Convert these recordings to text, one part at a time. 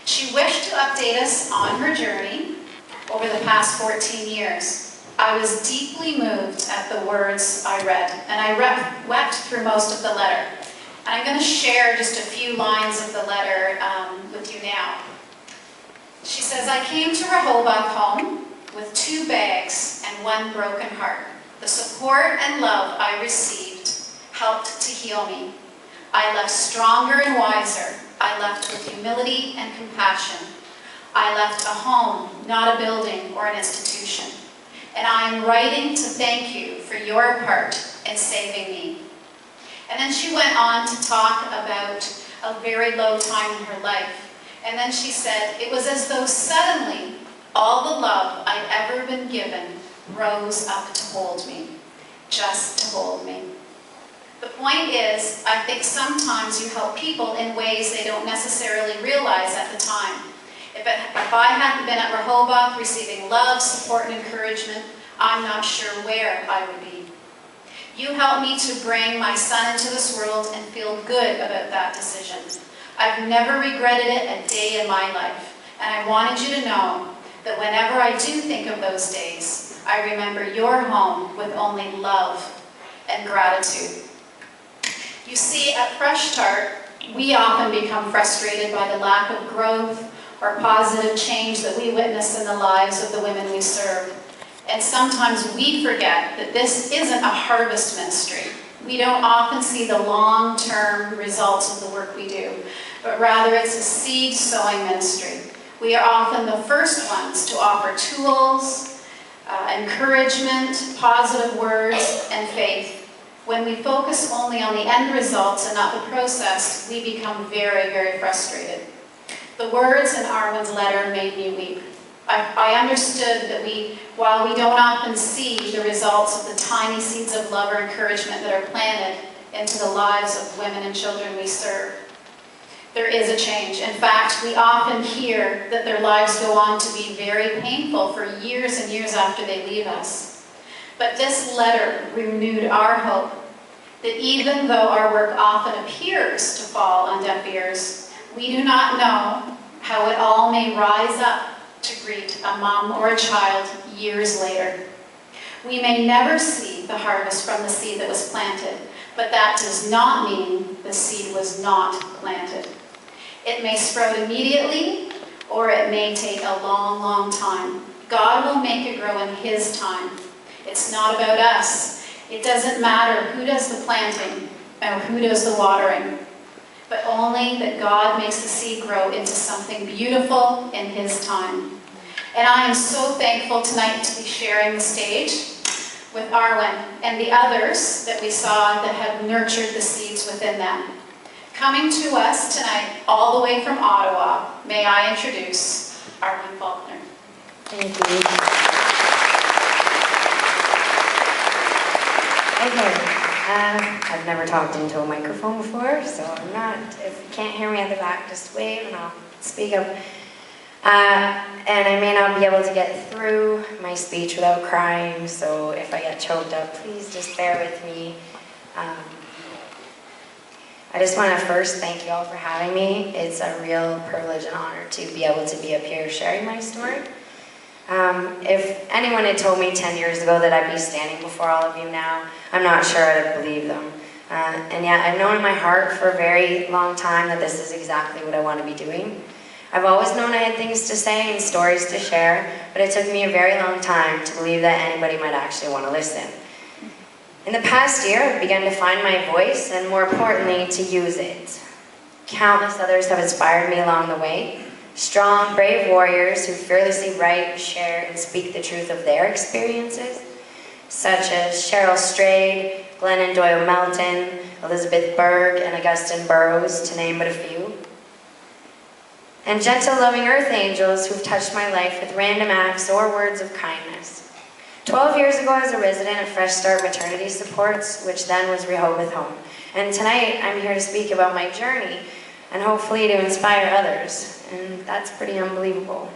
She wished to update us on her journey over the past 14 years. I was deeply moved at the words I read, and I wept through most of the letter. And I'm going to share just a few lines of the letter with you now. She says, I came to Rehoboth home with 2 bags and 1 broken heart. The support and love I received helped to heal me. I left stronger and wiser. I left with humility and compassion. I left a home, not a building or an institution. And I am writing to thank you for your part in saving me. And then she went on to talk about a very low time in her life. And then she said, it was as though suddenly all the love I'd ever been given rose up to hold me, just to hold me. The point is, I think sometimes you help people in ways they don't necessarily realize at the time. If I hadn't been at Rehoboth receiving love, support, and encouragement, I'm not sure where I would be. You helped me to bring my son into this world and feel good about that decision. I've never regretted it a day in my life, and I wanted you to know that whenever I do think of those days, I remember your home with only love and gratitude. You see, at Fresh Start, we often become frustrated by the lack of growth or positive change that we witness in the lives of the women we serve. And sometimes we forget that this isn't a harvest ministry. We don't often see the long-term results of the work we do, but rather it's a seed sowing ministry. We are often the first ones to offer tools, encouragement, positive words, and faith. When we focus only on the end results and not the process, we become very, very frustrated. The words in Arwen's letter made me weep. I understood that while we don't often see the results of the tiny seeds of love or encouragement that are planted into the lives of women and children we serve, there is a change. In fact, we often hear that their lives go on to be very painful for years and years after they leave us. But this letter renewed our hope that even though our work often appears to fall on deaf ears, we do not know how it all may rise up to greet a mom or a child years later. We may never see the harvest from the seed that was planted, but that does not mean the seed was not planted. It may sprout immediately, or it may take a long, long time. God will make it grow in His time. It's not about us. It doesn't matter who does the planting or who does the watering, but only that God makes the seed grow into something beautiful in His time. And I am so thankful tonight to be sharing the stage with Arwen and the others that we saw that have nurtured the seeds within them. Coming to us tonight, all the way from Ottawa, may I introduce Arwen Faulkner. Thank you. Okay, I've never talked into a microphone before, so I'm not, if you can't hear me at the back, just wave and I'll speak up. And I may not be able to get through my speech without crying, so if I get choked up, please just bear with me. I just want to first thank you all for having me. It's a real privilege and honor to be able to be up here sharing my story. If anyone had told me 10 years ago that I'd be standing before all of you now, I'm not sure I'd have believed them. And yet I've known in my heart for a very long time that this is exactly what I want to be doing. I've always known I had things to say and stories to share, but it took me a very long time to believe that anybody might actually want to listen. In the past year, I've begun to find my voice and, more importantly, to use it. Countless others have inspired me along the way. Strong, brave warriors who fearlessly write, share, and speak the truth of their experiences, such as Cheryl Strayed, Glennon Doyle Melton, Elizabeth Berg, and Augustine Burroughs, to name but a few. And gentle, loving earth angels who've touched my life with random acts or words of kindness. 12 years ago, I was a resident of Fresh Start Maternity Supports, which then was Rehoboth Home. And tonight, I'm here to speak about my journey and hopefully to inspire others. And that's pretty unbelievable.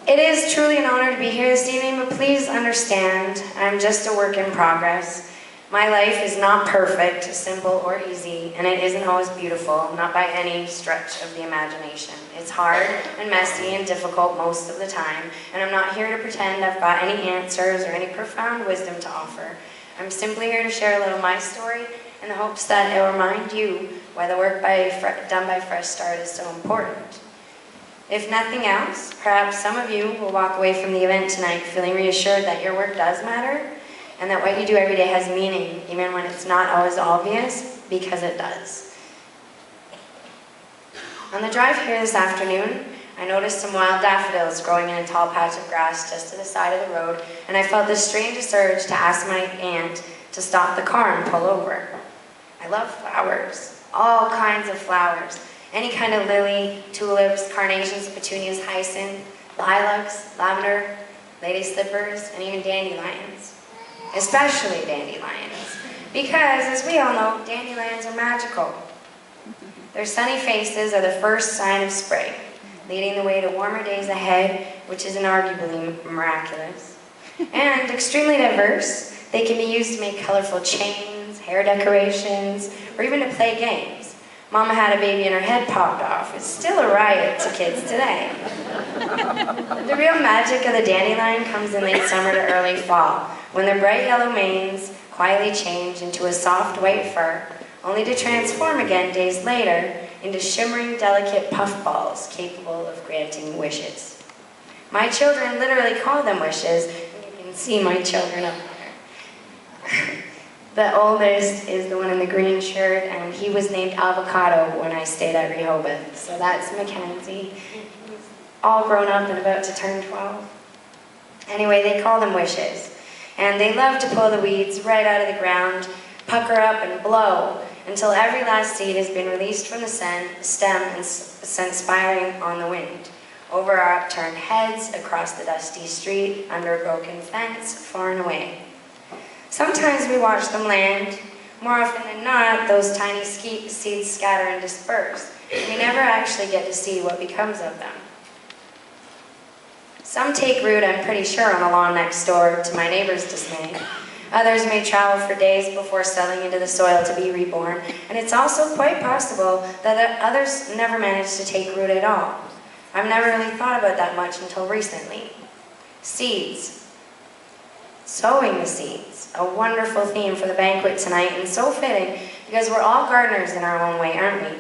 It is truly an honor to be here this evening, but please understand, I'm just a work in progress. My life is not perfect, simple, or easy, and it isn't always beautiful, not by any stretch of the imagination. It's hard and messy and difficult most of the time, and I'm not here to pretend I've got any answers or any profound wisdom to offer. I'm simply here to share a little of my story in the hopes that it will remind you why the work done by Fresh Start is so important. If nothing else, perhaps some of you will walk away from the event tonight feeling reassured that your work does matter, and that what you do every day has meaning, even when it's not always obvious, because it does. On the drive here this afternoon, I noticed some wild daffodils growing in a tall patch of grass just to the side of the road, and I felt the strangest urge to ask my aunt to stop the car and pull over. I love flowers, all kinds of flowers, any kind of lily, tulips, carnations, petunias, hyacinth, lilacs, lavender, lady slippers, and even dandelions. Especially dandelions, because as we all know, dandelions are magical. Their sunny faces are the first sign of spring, leading the way to warmer days ahead, which is inarguably miraculous. And extremely diverse, they can be used to make colorful chains, hair decorations, or even to play games. Mama had a baby and her head popped off. It's still a riot to kids today. The real magic of the dandelion comes in late summer to early fall, when their bright yellow manes quietly change into a soft white fur, only to transform again days later into shimmering, delicate puffballs capable of granting wishes. My children literally call them wishes, and you can see my children up there. The oldest is the one in the green shirt, and he was named Avocado when I stayed at Rehoboth. So that's Mackenzie. He's all grown up and about to turn 12. Anyway, they call them wishes. And they love to pull the weeds right out of the ground, pucker up and blow, until every last seed has been released from the stem and sent spiraling on the wind, over our upturned heads, across the dusty street, under a broken fence, far and away. Sometimes we watch them land. More often than not, those tiny seeds scatter and disperse, and we never actually get to see what becomes of them. Some take root, I'm pretty sure, on the lawn next door, to my neighbor's dismay. Others may travel for days before settling into the soil to be reborn, and it's also quite possible that others never manage to take root at all. I've never really thought about that much until recently. Seeds. Sowing the seeds. A wonderful theme for the banquet tonight, and so fitting, because we're all gardeners in our own way, aren't we?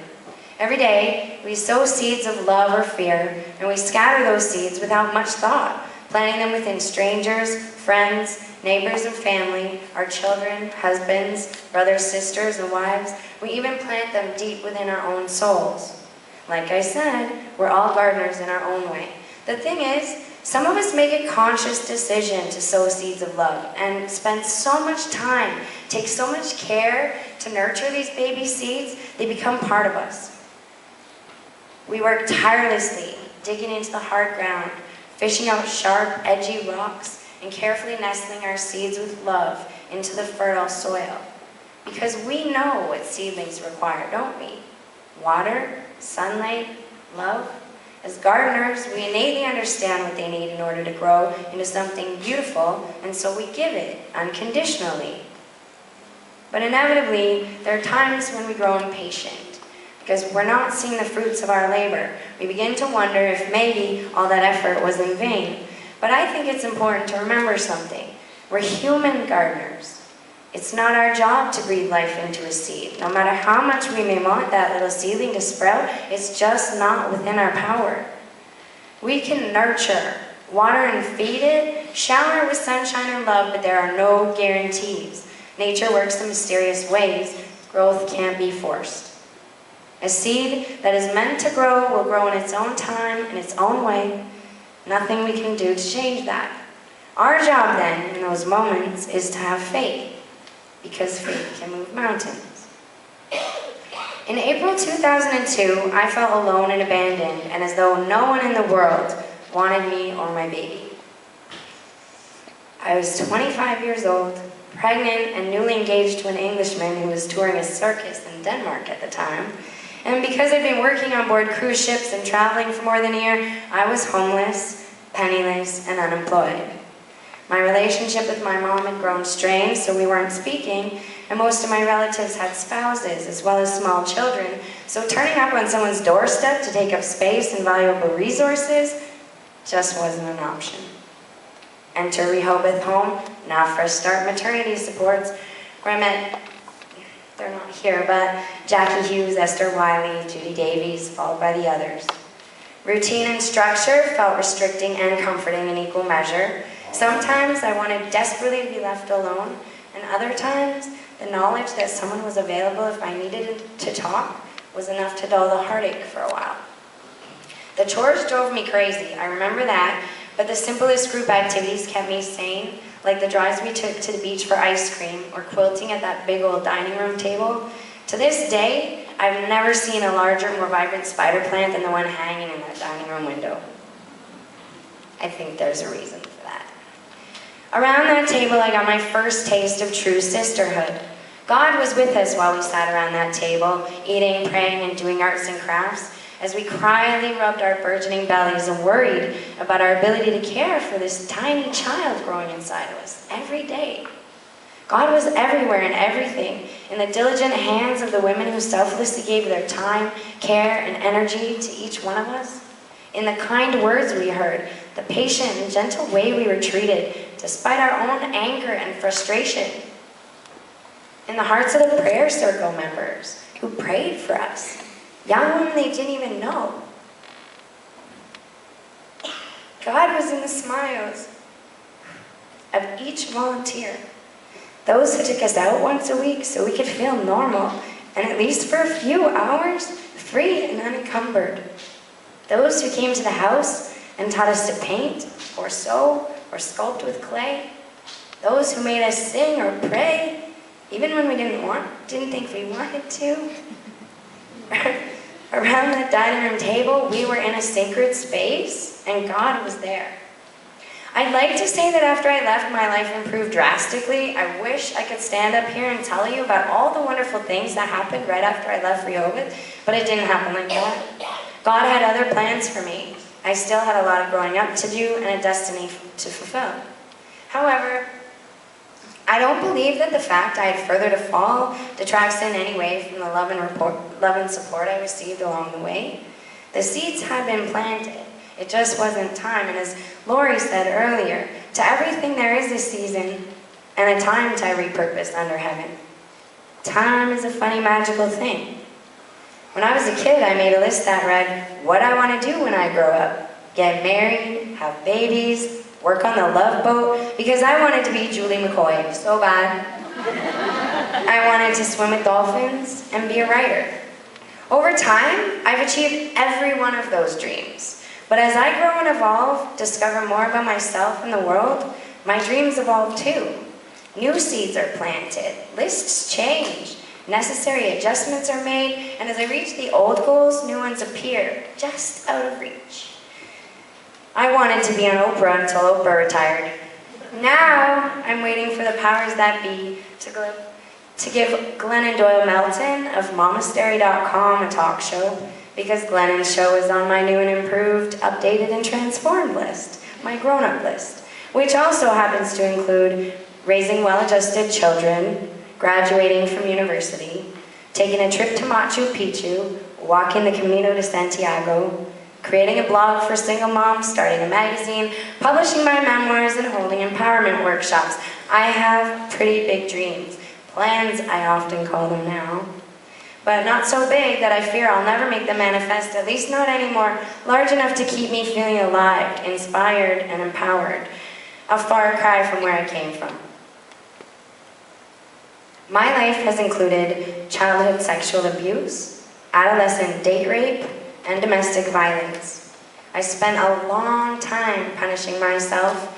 Every day, we sow seeds of love or fear, and we scatter those seeds without much thought, planting them within strangers, friends, neighbors and family, our children, husbands, brothers, sisters, and wives. We even plant them deep within our own souls. Like I said, we're all gardeners in our own way. The thing is, some of us make a conscious decision to sow seeds of love and spend so much time, take so much care to nurture these baby seeds, they become part of us. We work tirelessly, digging into the hard ground, fishing out sharp, edgy rocks, and carefully nestling our seeds with love into the fertile soil. Because we know what seedlings require, don't we? Water, sunlight, love. As gardeners, we innately understand what they need in order to grow into something beautiful, and so we give it unconditionally. But inevitably, there are times when we grow impatient, because we're not seeing the fruits of our labor. We begin to wonder if maybe all that effort was in vain. But I think it's important to remember something. We're human gardeners. It's not our job to breathe life into a seed. No matter how much we may want that little seedling to sprout, it's just not within our power. We can nurture, water and feed it, shower it with sunshine and love, but there are no guarantees. Nature works in mysterious ways. Growth can't be forced. A seed that is meant to grow will grow in its own time, in its own way. Nothing we can do to change that. Our job then, in those moments, is to have faith, because faith can move mountains. In April 2002, I felt alone and abandoned, and as though no one in the world wanted me or my baby. I was 25 years old, pregnant and newly engaged to an Englishman who was touring a circus in Denmark at the time. And because I'd been working on board cruise ships and traveling for more than a year, I was homeless, penniless, and unemployed. My relationship with my mom had grown strained, so we weren't speaking, and most of my relatives had spouses as well as small children, so turning up on someone's doorstep to take up space and valuable resources just wasn't an option. Enter Rehoboth Home, now Fresh Start Maternity Supports, where I met, they're not here, but Jackie Hughes, Esther Wiley, Judy Davies, followed by the others. Routine and structure felt restricting and comforting in equal measure. Sometimes I wanted desperately to be left alone, and other times the knowledge that someone was available if I needed to talk was enough to dull the heartache for a while. The chores drove me crazy, I remember that, but the simplest group activities kept me sane, like the drives we took to the beach for ice cream or quilting at that big old dining room table. To this day, I've never seen a larger, more vibrant spider plant than the one hanging in that dining room window. I think there's a reason for that. Around that table, I got my first taste of true sisterhood. God was with us while we sat around that table, eating, praying, and doing arts and crafts, as we quietly rubbed our burgeoning bellies and worried about our ability to care for this tiny child growing inside of us every day. God was everywhere and everything, in the diligent hands of the women who selflessly gave their time, care, and energy to each one of us, in the kind words we heard, the patient and gentle way we were treated, despite our own anger and frustration, in the hearts of the prayer circle members who prayed for us, young women they didn't even know. God was in the smiles of each volunteer. Those who took us out once a week so we could feel normal, and at least for a few hours, free and unencumbered. Those who came to the house and taught us to paint, or sew, or sculpt with clay. Those who made us sing or pray, even when we didn't think we wanted to. Around that dining room table, we were in a sacred space, and God was there. I'd like to say that after I left, my life improved drastically. I wish I could stand up here and tell you about all the wonderful things that happened right after I left Rehoboth, but it didn't happen like that. God had other plans for me. I still had a lot of growing up to do and a destiny to fulfill. However, I don't believe that the fact I had further to fall detracts in any way from the love and support I received along the way. The seeds had been planted. It just wasn't time, and as Lori said earlier, to everything there is a season and a time to every purpose under heaven. Time is a funny, magical thing. When I was a kid, I made a list that read, what I want to do when I grow up. Get married, have babies, work on the Love Boat, because I wanted to be Julie McCoy so bad. I wanted to swim with dolphins and be a writer. Over time, I've achieved every one of those dreams. But as I grow and evolve, discover more about myself and the world, my dreams evolve too. New seeds are planted, lists change, necessary adjustments are made, and as I reach the old goals, new ones appear, just out of reach. I wanted to be on Oprah until Oprah retired. Now, I'm waiting for the powers that be to give Glennon Doyle Melton of Momastery.com a talk show, because Glennon's show is on my new and improved, updated, and transformed list, my grown-up list, which also happens to include raising well-adjusted children, graduating from university, taking a trip to Machu Picchu, walking the Camino de Santiago, creating a blog for single moms, starting a magazine, publishing my memoirs, and holding empowerment workshops. I have pretty big dreams. Plans, I often call them now. But not so big that I fear I'll never make them manifest, at least not anymore, large enough to keep me feeling alive, inspired, and empowered. A far cry from where I came from. My life has included childhood sexual abuse, adolescent date rape, and domestic violence. I spent a long time punishing myself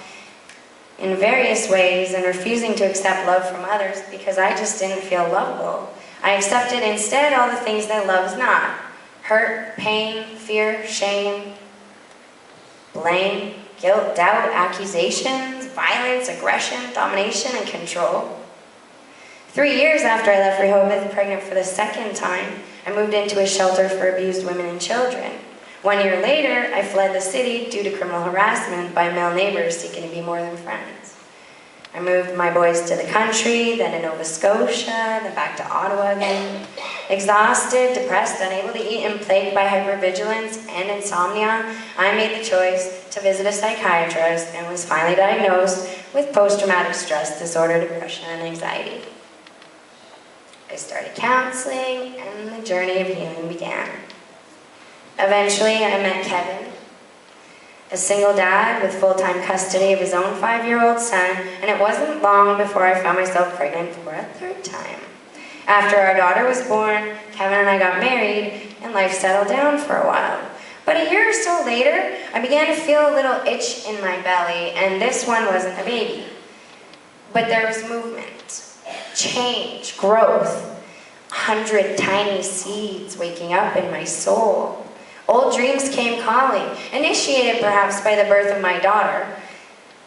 in various ways and refusing to accept love from others because I just didn't feel lovable. I accepted instead all the things that love's not. Hurt, pain, fear, shame, blame, guilt, doubt, accusations, violence, aggression, domination, and control. 3 years after I left Rehoboth, pregnant for the second time, I moved into a shelter for abused women and children. 1 year later, I fled the city due to criminal harassment by male neighbors seeking to be more than friends. I moved my boys to the country, then to Nova Scotia, then back to Ottawa again. Exhausted, depressed, unable to eat, and plagued by hypervigilance and insomnia, I made the choice to visit a psychiatrist and was finally diagnosed with post-traumatic stress disorder, depression, and anxiety. I started counseling, and the journey of healing began. Eventually, I met Kevin, a single dad with full-time custody of his own 5-year-old son, and it wasn't long before I found myself pregnant for a third time. After our daughter was born, Kevin and I got married, and life settled down for a while. But a year or so later, I began to feel a little itch in my belly, and this one wasn't a baby. But there was movement, change, growth, 100 tiny seeds waking up in my soul. Old dreams came calling, initiated perhaps by the birth of my daughter.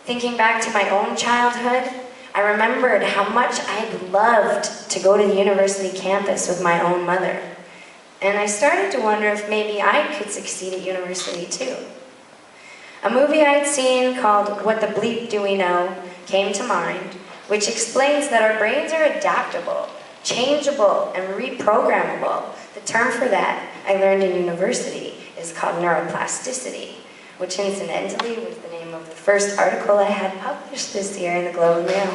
Thinking back to my own childhood, I remembered how much I'd loved to go to the university campus with my own mother. And I started to wonder if maybe I could succeed at university too. A movie I'd seen called What the Bleep Do We Know came to mind, which explains that our brains are adaptable, changeable, and reprogrammable. The term for that I learned in university is called neuroplasticity, which incidentally was the name of the first article I had published this year in the Globe and Mail.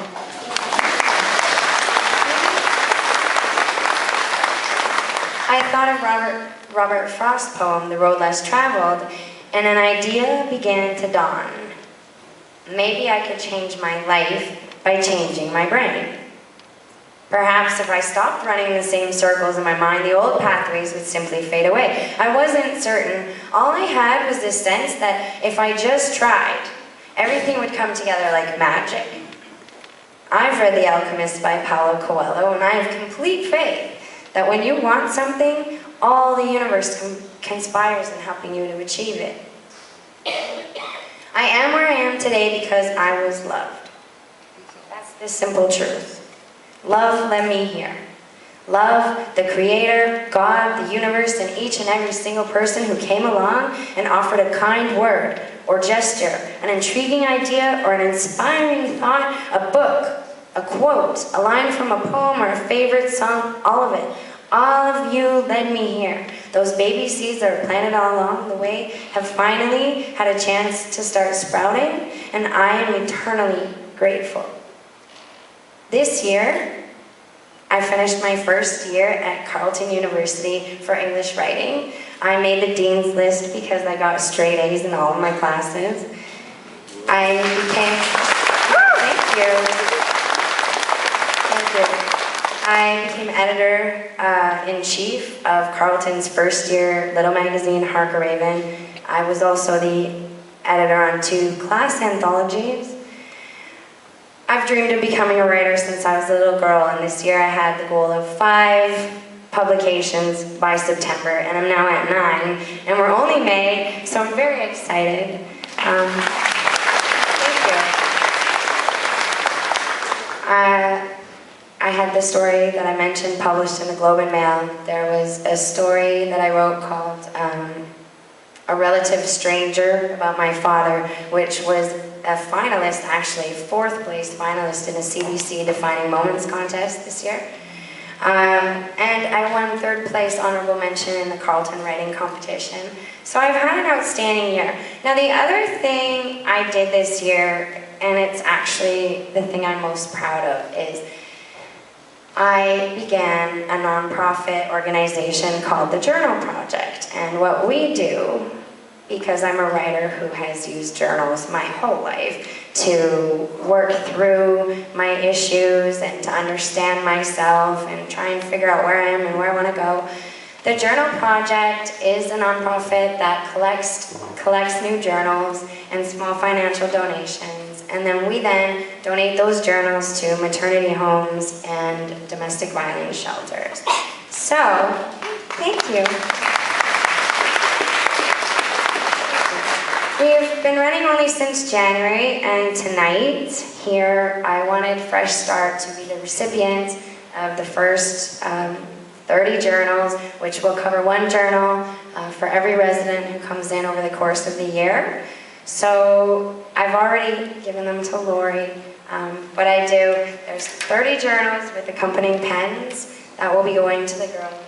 I thought of Robert Frost's poem, The Road Less Traveled, and an idea began to dawn. Maybe I could change my life by changing my brain. Perhaps if I stopped running in the same circles in my mind, the old pathways would simply fade away. I wasn't certain. All I had was this sense that if I just tried, everything would come together like magic. I've read The Alchemist by Paulo Coelho, and I have complete faith that when you want something, all the universe conspires in helping you to achieve it. I am where I am today because I was loved. That's the simple truth. Love led me here. Love, the Creator, God, the universe, and each and every single person who came along and offered a kind word or gesture, an intriguing idea or an inspiring thought, a book, a quote, a line from a poem or a favorite song, all of it. All of you led me here. Those baby seeds that were planted all along the way have finally had a chance to start sprouting, and I am eternally grateful. This year, I finished my first year at Carleton University for English writing. I made the dean's list because I got straight A's in all of my classes. I became, I became editor-in-chief of Carleton's first year little magazine, Harker Raven. I was also the editor on 2 class anthologies. I've dreamed of becoming a writer since I was a little girl, and this year I had the goal of 5 publications by September, and I'm now at 9, and we're only May, so I'm very excited. Thank you. I had the story that I mentioned published in the Globe and Mail. There was a story that I wrote called A Relative Stranger about my father, which was a finalist, actually, 4th place finalist in a CBC Defining Moments contest this year. And I won 3rd place honorable mention in the Carleton Writing Competition. So I've had an outstanding year. Now the other thing I did this year, and it's actually the thing I'm most proud of, is I began a nonprofit organization called the Journal Project. And what we do, because I'm a writer who has used journals my whole life to work through my issues and to understand myself and try and figure out where I am and where I want to go. The Journal Project is a nonprofit that collects new journals and small financial donations, and then we donate those journals to maternity homes and domestic violence shelters. So, thank you. We've been running only since January, and tonight, here, I wanted Fresh Start to be the recipient of the first 30 journals, which will cover 1 journal for every resident who comes in over the course of the year. So I've already given them to Lori. But I do, there's 30 journals with accompanying pens that will be going to the girls.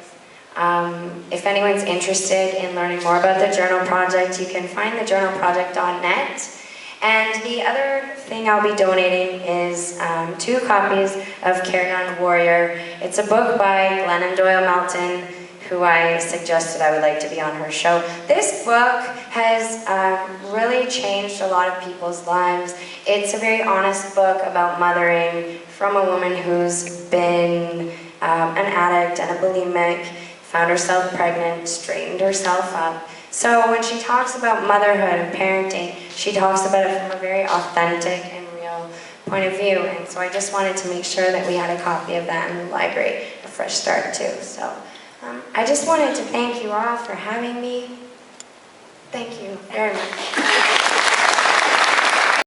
If anyone's interested in learning more about the Journal Project, you can find thejournalproject.net. And the other thing I'll be donating is 2 copies of Carry On Warrior. It's a book by Glennon Doyle Melton, who I suggested I would like to be on her show. This book has really changed a lot of people's lives. It's a very honest book about mothering from a woman who's been an addict and a bulimic, found herself pregnant, straightened herself up. So when she talks about motherhood and parenting, she talks about it from a very authentic and real point of view. And so I just wanted to make sure that we had a copy of that in the library, a fresh start too. So I just wanted to thank you all for having me. Thank you very much.